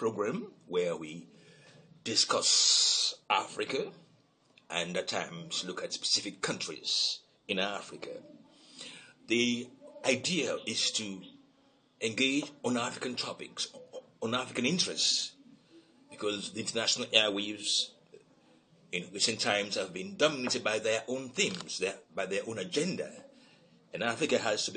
program where we discuss Africa and at times look at specific countries in Africa. The idea is to engage on African topics, on African interests, because the international airwaves in recent times have been dominated by their own themes, by their own agenda. And Africa has to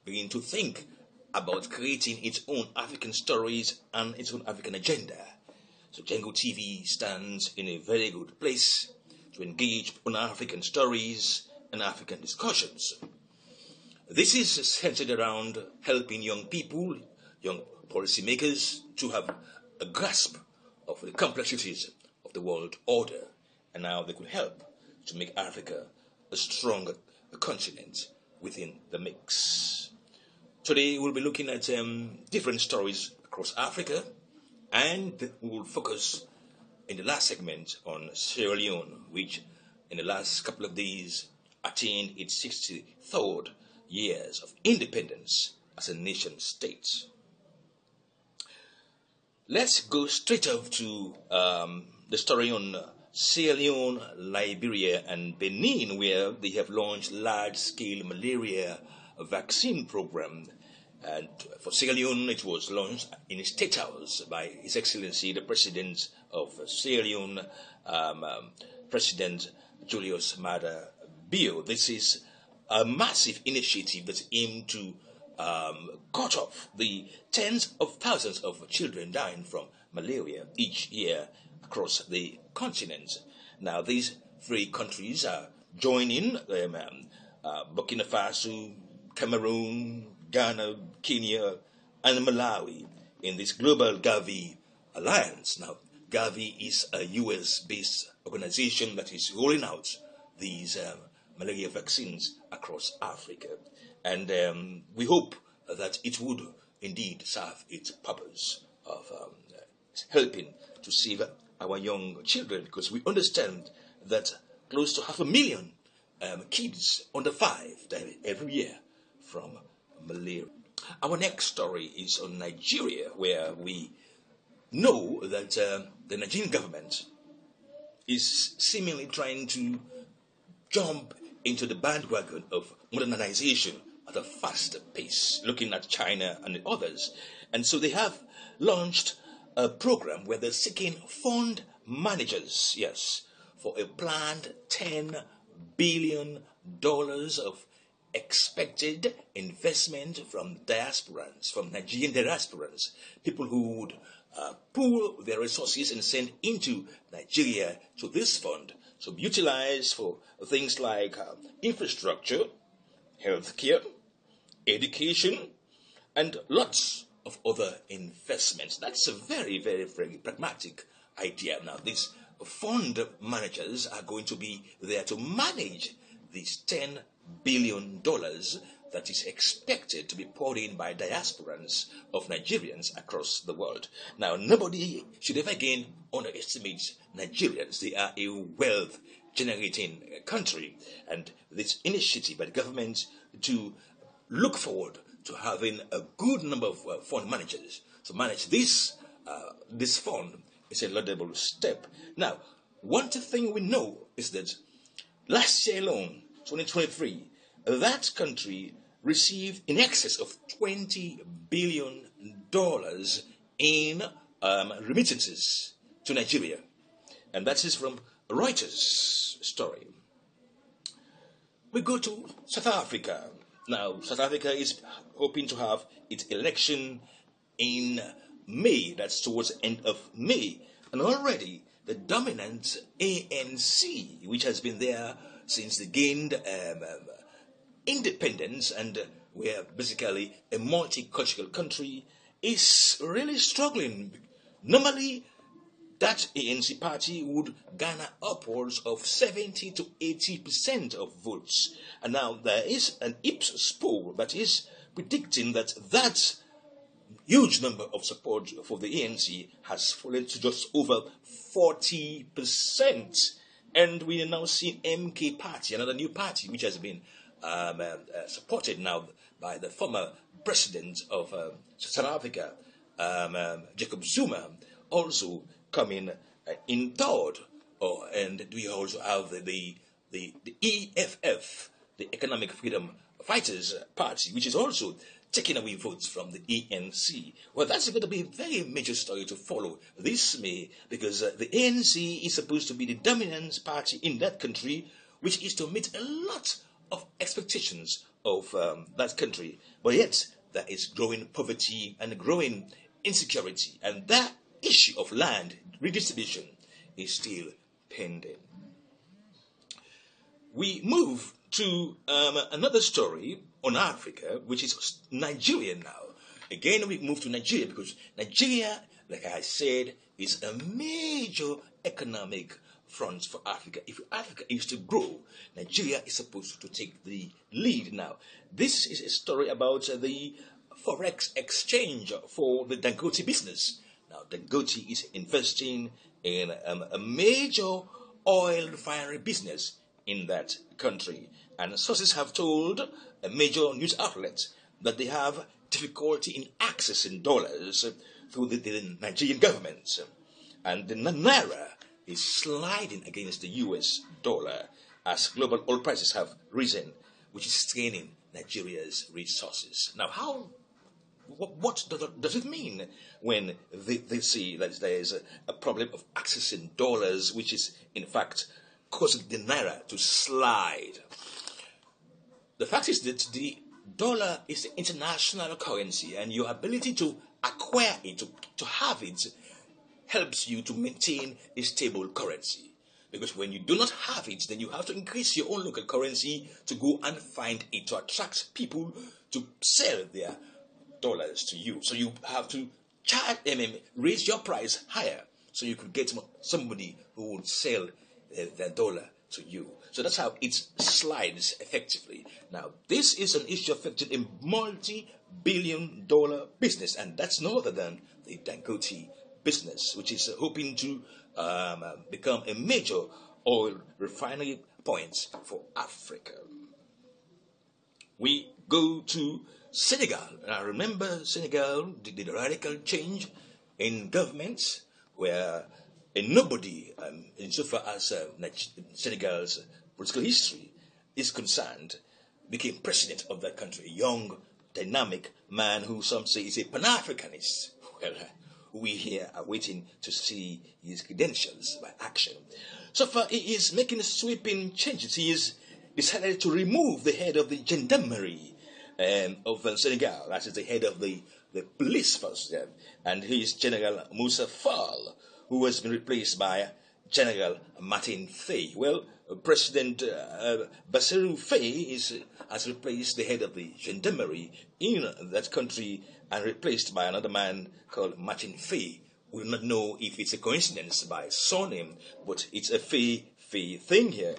begin to think about creating its own African stories and its own African agenda. So Jengo TV stands in a very good place to engage on African stories and African discussions. This is centered around helping young people, young policymakers, to have a grasp of the complexities of the world order and how they could help to make Africa a stronger continent within the mix. Today we'll be looking at different stories across Africa, and we will focus in the last segment on Sierra Leone, which in the last couple of days attained its 63rd years of independence as a nation state. Let's go straight off to the story on Sierra Leone, Liberia, and Benin, where they have launched large-scale malaria vaccine program. And for Sierra Leone, it was launched in a State House by His Excellency, the President of Sierra Leone, President Julius Maada Bio. This is a massive initiative that's aimed to cut off the tens of thousands of children dying from malaria each year across the continent. Now, these three countries are joining Burkina Faso, Cameroon, Ghana, Kenya, and Malawi in this global Gavi alliance. Now, Gavi is a US-based organization that is rolling out these malaria vaccines across Africa. And we hope that it would indeed serve its purpose of helping to save our young children, because we understand that close to 500,000 kids under 5 die every year from malaria. Our next story is on Nigeria, where we know that the Nigerian government is seemingly trying to jump into the bandwagon of modernization at a faster pace, looking at China and the others. And so they have launched a program where they're seeking fund managers, yes, for a planned $10 billion of expected investment from diasporans, from Nigerian diasporans, people who would pool their resources and send into Nigeria to this fund, so utilized for things like infrastructure, healthcare, education, and lots of other investments. That's a very, very, very pragmatic idea. Now, these fund managers are going to be there to manage these $10 billion that is expected to be poured in by diasporans of Nigerians across the world. Now, nobody should ever again underestimate Nigerians. They are a wealth-generating country, and this initiative by the government to look forward to having a good number of fund managers to manage this fund is a laudable step. Now, one thing we know is that last year alone, 2023, that country received in excess of $20 billion in remittances to Nigeria. And that is from Reuters' story. We go to South Africa. Now, South Africa is hoping to have its election in May. That's towards the end of May. And already the dominant ANC, which has been there since they gained independence and we're basically a multicultural country, is really struggling. Normally, that ANC party would garner upwards of 70 to 80% of votes. And now there is an Ipsos poll that is predicting that huge number of support for the ANC has fallen to just over 40%. And we are now seeing MK Party, another new party, which has been supported now by the former president of South Africa, Jacob Zuma also coming in third. And we also have the EFF, the Economic Freedom Fighters Party, which is also taking away votes from the ANC. Well, that's going to be a very major story to follow this May, because the ANC is supposed to be the dominant party in that country, which is to meet a lot of expectations of that country. But yet, there is growing poverty and growing insecurity, and that issue of land redistribution is still pending. We move to another story on Africa, which is Nigeria now. Again, we move to Nigeria because Nigeria, like I said, is a major economic front for Africa. If Africa is to grow, Nigeria is supposed to take the lead now. This is a story about the forex exchange for the Dangote business. Now, Dangote is investing in a major oil refinery business in that country. And sources have told a major news outlet that they have difficulty in accessing dollars through the Nigerian government. And the Naira is sliding against the US dollar as global oil prices have risen, which is straining Nigeria's resources. Now, what does it mean when they see that there is a problem of accessing dollars, which is in fact causing the Naira to slide? The fact is that the dollar is the international currency, and your ability to acquire it, to have it, helps you to maintain a stable currency. Because when you do not have it, then you have to increase your own local currency to go and find it, to attract people to sell their dollars to you. So you have to raise your price higher so you could get somebody who would sell their dollar to you. So that's how it slides effectively. Now, this is an issue affecting a multi-billion-dollar business, and that's no other than the Dangote business, which is hoping to become a major oil refinery point for Africa. We go to Senegal. And I remember Senegal did a radical change in government where nobody, insofar as Senegal's political history is concerned, became president of that country. A young, dynamic man who some say is a Pan-Africanist. Well, we here are waiting to see his credentials by action. So far, he is making sweeping changes. He has decided to remove the head of the gendarmerie of Senegal, that is the head of the police force, and he is General Moussa Fall, who has been replaced by General Martin Faye. Well, President Bassirou Faye has replaced the head of the gendarmerie in that country and replaced by another man called Martin Faye. We do not know if it's a coincidence by surname, but it's a Faye thing here.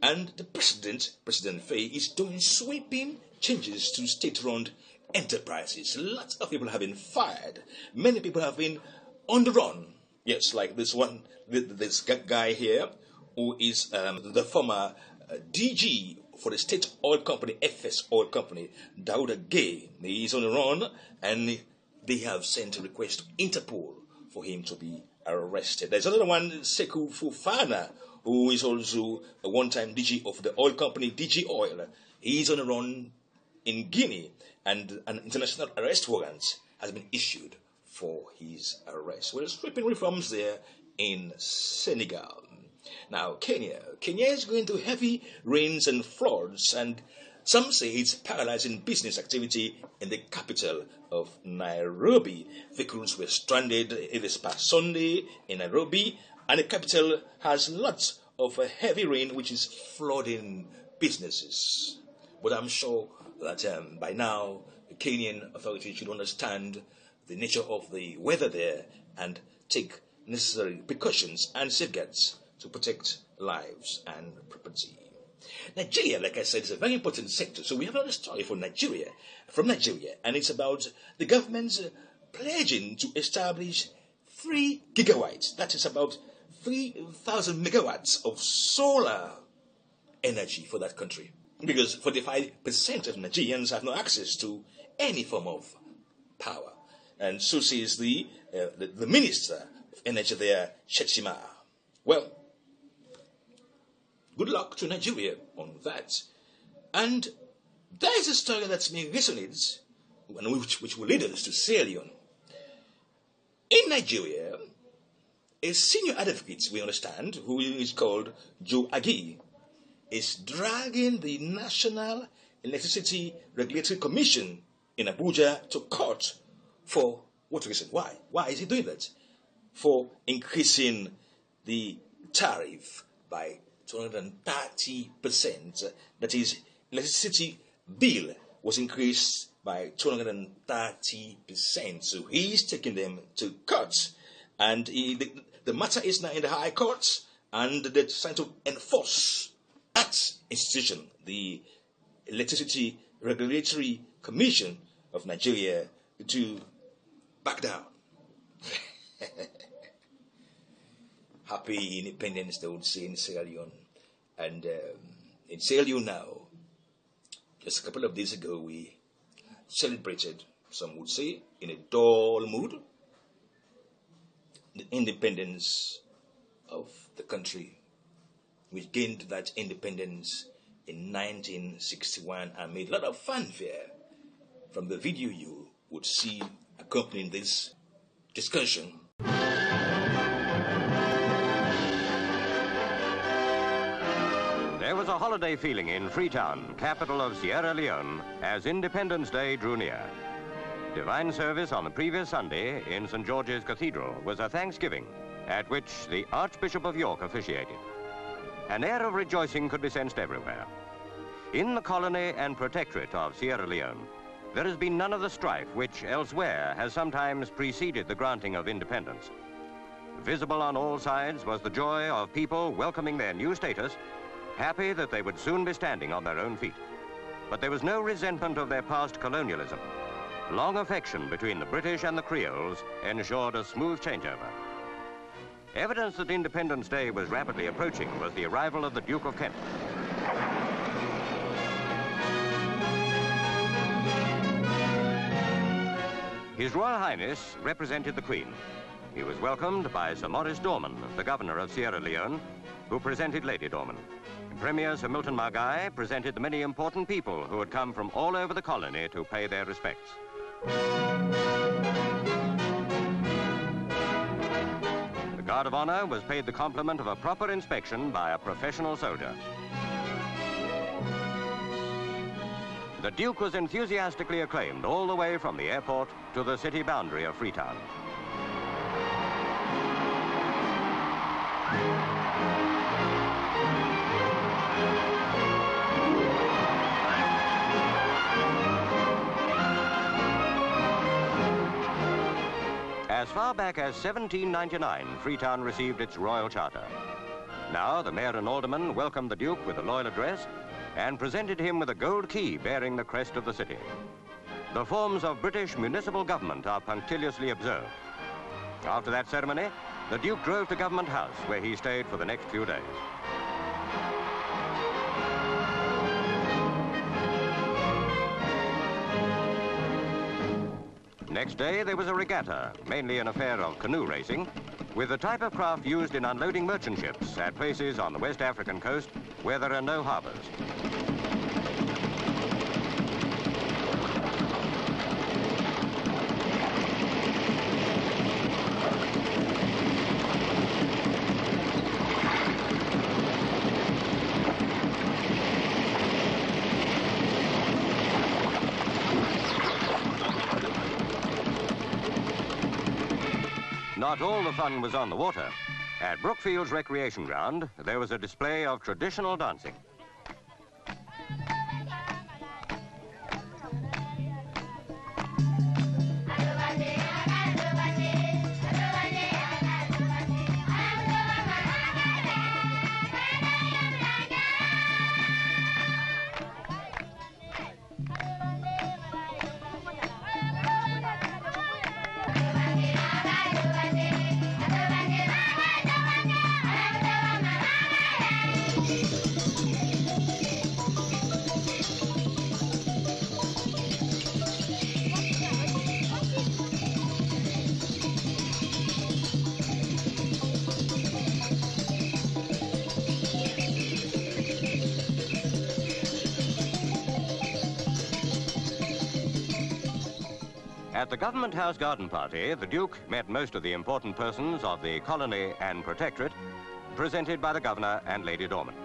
And the President Faye, is doing sweeping changes to state-run enterprises. Lots of people have been fired. Many people have been on the run. Yes, like this one, this guy here, who is the former DG for the state oil company, FS Oil Company, Dauda Gay. He is on the run, and they have sent a request to Interpol for him to be arrested. There's another one, Sekou Fofana, who is also a one-time DG of the oil company, DG Oil. He is on the run in Guinea, and an international arrest warrant has been issued for his arrest. Well, sweeping reforms there in Senegal. Now, Kenya is going through heavy rains and floods, and some say it's paralyzing business activity in the capital of Nairobi. Vehicles were stranded this past Sunday in Nairobi, and the capital has lots of heavy rain, which is flooding businesses. But I'm sure that by now, the Kenyan authorities should understand the nature of the weather there and take necessary precautions and safeguards to protect lives and property. Nigeria, like I said, is a very important sector. So we have another story from Nigeria, and it's about the government's pledging to establish 3 gigawatts. That is about 3,000 megawatts of solar energy for that country. Because 45% of Nigerians have no access to any form of power. And so says the Minister of Energy there, Shetsima. Well, good luck to Nigeria on that. And there is a story that's being resonates, which will lead us to Sierra Leone. In Nigeria, a senior advocate, we understand, who is called Joe Agi, is dragging the National Electricity Regulatory Commission in Abuja to court for what reason? Why? Why is he doing that? For increasing the tariff by 230%. That is, electricity bill was increased by 230%. So he's taking them to court. And the matter is now in the High Court, and they're trying to enforce that institution, the Electricity Regulatory Commission of Nigeria, to back down. Happy independence, they would say in Sierra Leone. And in Sierra Leone now, just a couple of days ago, we celebrated, some would say, in a dull mood, the independence of the country. We gained that independence in 1961 and made a lot of fanfare. From the video you would see accompanying this discussion. There was a holiday feeling in Freetown, capital of Sierra Leone, as Independence Day drew near. Divine service on the previous Sunday in St. George's Cathedral was a Thanksgiving at which the Archbishop of York officiated. An air of rejoicing could be sensed everywhere. In the colony and protectorate of Sierra Leone, there has been none of the strife which elsewhere has sometimes preceded the granting of independence. Visible on all sides was the joy of people welcoming their new status, happy that they would soon be standing on their own feet. But there was no resentment of their past colonialism. Long affection between the British and the Creoles ensured a smooth changeover. Evidence that Independence Day was rapidly approaching was the arrival of the Duke of Kent. His Royal Highness represented the Queen. He was welcomed by Sir Maurice Dorman, the Governor of Sierra Leone, who presented Lady Dorman. Premier Sir Milton Margai presented the many important people who had come from all over the colony to pay their respects. The Guard of Honor was paid the compliment of a proper inspection by a professional soldier. The Duke was enthusiastically acclaimed all the way from the airport to the city boundary of Freetown. As far back as 1799, Freetown received its royal charter. Now, the mayor and aldermen welcomed the Duke with a loyal address and presented him with a gold key bearing the crest of the city. The forms of British municipal government are punctiliously observed. After that ceremony, the Duke drove to Government House, where he stayed for the next few days. Next day, there was a regatta, mainly an affair of canoe racing, with the type of craft used in unloading merchant ships at places on the West African coast where there are no harbors. Not all the fun was on the water. At Brookfield's recreation ground, there was a display of traditional dancing. At the Government House garden party, the Duke met most of the important persons of the colony and protectorate, presented by the Governor and Lady Dorman.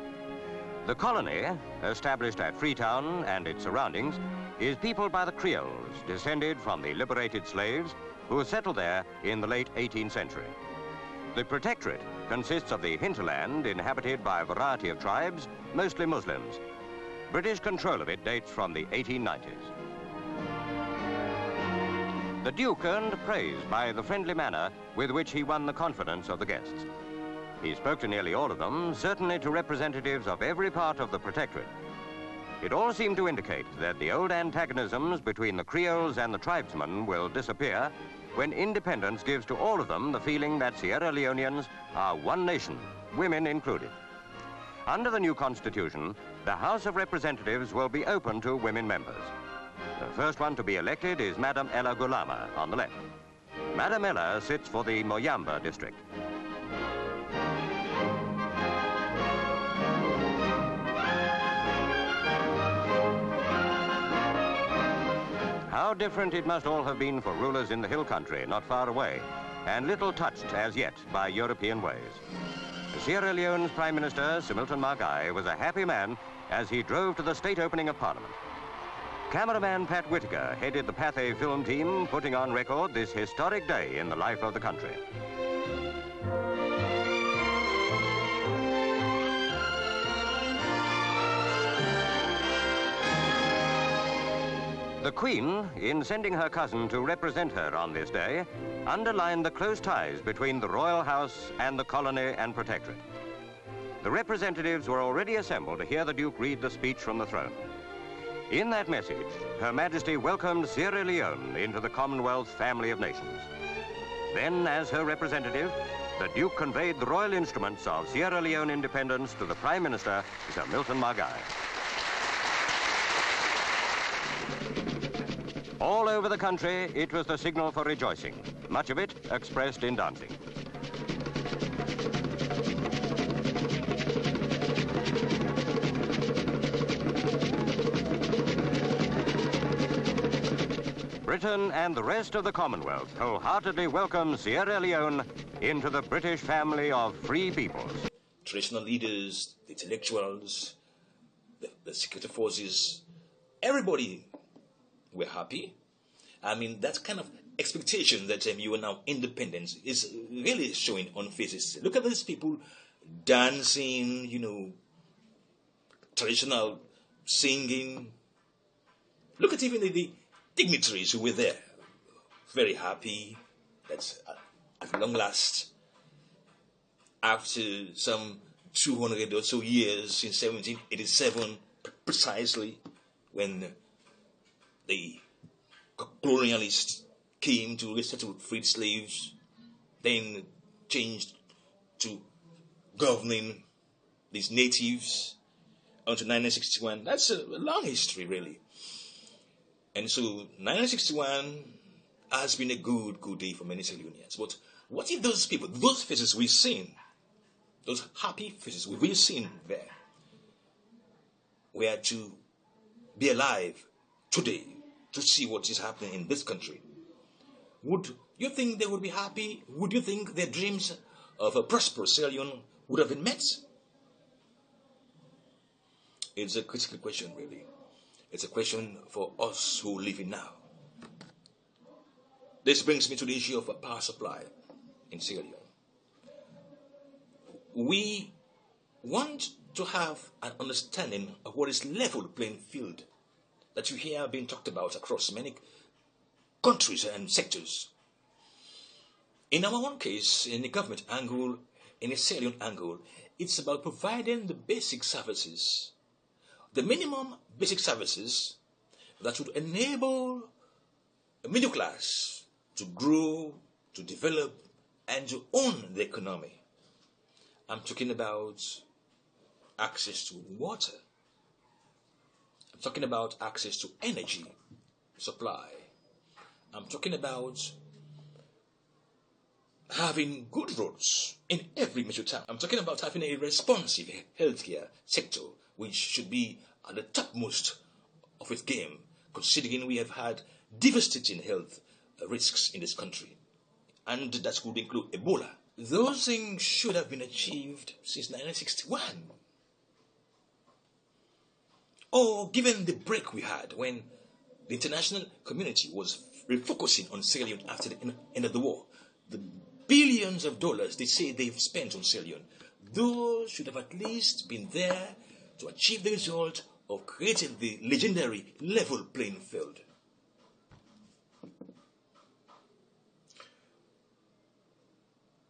The colony, established at Freetown and its surroundings, is peopled by the Creoles, descended from the liberated slaves who settled there in the late 18th century. The protectorate consists of the hinterland, inhabited by a variety of tribes, mostly Muslims. British control of it dates from the 1890s. The Duke earned praise by the friendly manner with which he won the confidence of the guests. He spoke to nearly all of them, certainly to representatives of every part of the protectorate. It all seemed to indicate that the old antagonisms between the Creoles and the tribesmen will disappear when independence gives to all of them the feeling that Sierra Leoneans are one nation, women included. Under the new constitution, the House of Representatives will be open to women members. The first one to be elected is Madam Ella Gulama on the left. Madam Ella sits for the Moyamba district. How different it must all have been for rulers in the hill country, not far away, and little touched as yet by European ways. Sierra Leone's Prime Minister, Sir Milton Margai, was a happy man as he drove to the state opening of Parliament. Cameraman Pat Whitaker headed the Pathé film team, putting on record this historic day in the life of the country. The Queen, in sending her cousin to represent her on this day, underlined the close ties between the royal house and the colony and protectorate. The representatives were already assembled to hear the Duke read the speech from the throne. In that message, Her Majesty welcomed Sierra Leone into the Commonwealth family of nations. Then, as her representative, the Duke conveyed the royal instruments of Sierra Leone independence to the Prime Minister, Sir Milton Margai. All over the country, it was the signal for rejoicing, much of it expressed in dancing. Britain and the rest of the Commonwealth wholeheartedly welcome Sierra Leone into the British family of free peoples. Traditional leaders, the intellectuals, the security forces, everybody were happy. I mean, that kind of expectation that you are now independent is really showing on faces. Look at these people dancing, you know, traditional singing. Look at even the dignitaries who were there, very happy that at long last, after some 200 or so years, since 1787, precisely, when the colonialists came to resettle freed slaves, then changed to governing these natives until 1961. That's a long history, really. And so 1961 has been a good day for many Sierra Leoneans. But what if those people, those faces we've seen, those happy faces we've seen there, were to be alive today to see what is happening in this country? Would you think they would be happy? Would you think their dreams of a prosperous Sierra Leone would have been met? It's a critical question, really. It's a question for us who live in now. This brings me to the issue of a power supply in Sierra Leone. We want to have an understanding of what is level playing field that you hear being talked about across many countries and sectors. In our own case, in the government angle, in the Sierra Leone angle, it's about providing the basic services, the minimum basic services that would enable a middle class to grow, to develop, and to own the economy. I'm talking about access to water. I'm talking about access to energy supply. I'm talking about having good roads in every major town. I'm talking about having a responsive healthcare sector, which should be at the topmost of its game, considering we have had devastating health risks in this country, and that could include Ebola. Those things should have been achieved since 1961. Or given the break we had when the international community was refocusing on Sierra Leone after the end of the war. The billions of dollars they say they've spent on Sierra Leone, those should have at least been there to achieve the result of creating the legendary level playing field.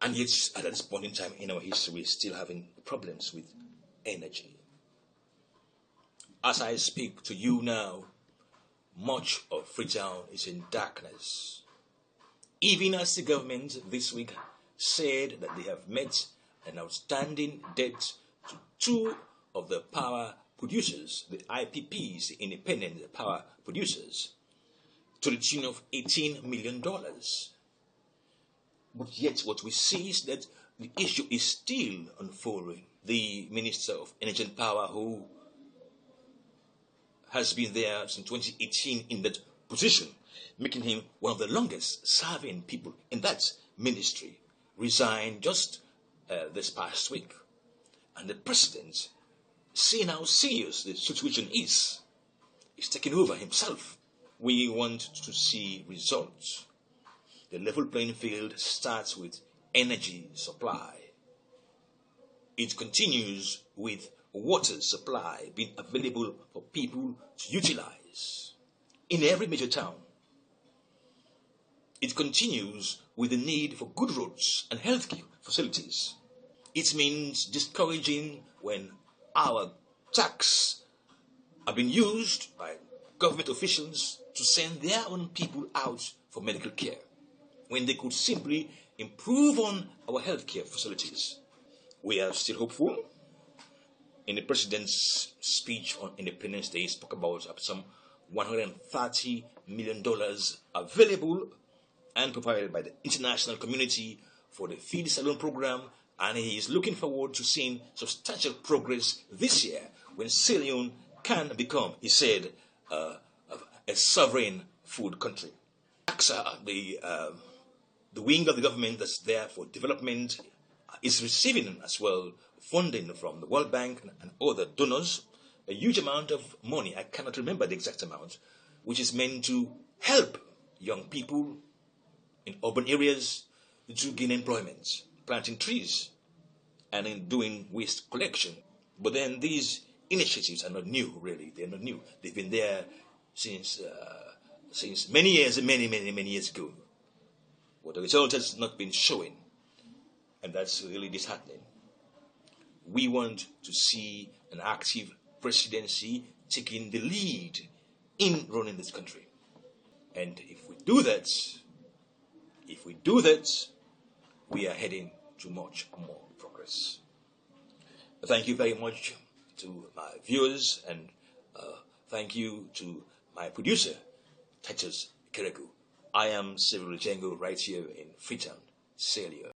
And yet, at this point in time in our history, we're still having problems with energy. As I speak to you now, much of Freetown is in darkness. Even as the government this week said that they have met an outstanding debt to two of the power producers, the IPPs, the independent power producers, to the tune of $18 million. But yet what we see is that the issue is still unfolding. The Minister of Energy and Power, who has been there since 2018 in that position, making him one of the longest serving people in that ministry, resigned just this past week. And the president, seeing how serious the situation is taking over himself. We want to see results. The level playing field starts with energy supply. It continues with water supply being available for people to utilize in every major town. It continues with the need for good roads and healthcare facilities. It means discouraging when our tax are being used by government officials to send their own people out for medical care, when they could simply improve on our healthcare facilities. We are still hopeful. In the president's speech on Independence Day, he spoke about some $130 million available and provided by the international community for the Feed Sierra Leone program, and he is looking forward to seeing substantial progress this year when Sierra Leone can become, he said, a sovereign food country. AXA, the wing of the government that's there for development, is receiving as well funding from the World Bank and other donors, a huge amount of money, I cannot remember the exact amount, which is meant to help young people in urban areas to gain employment, planting trees, and in doing waste collection. But then these initiatives are not new, really. They're not new. They've been there since many years, many years ago. But the result has not been showing, and that's really disheartening. We want to see an active presidency taking the lead in running this country. And if we do that, we are heading to much more progress. Thank you very much to my viewers, and thank you to my producer, Titus Kereku. I am Cyril Jengo, right here in Freetown, Sierra Leone.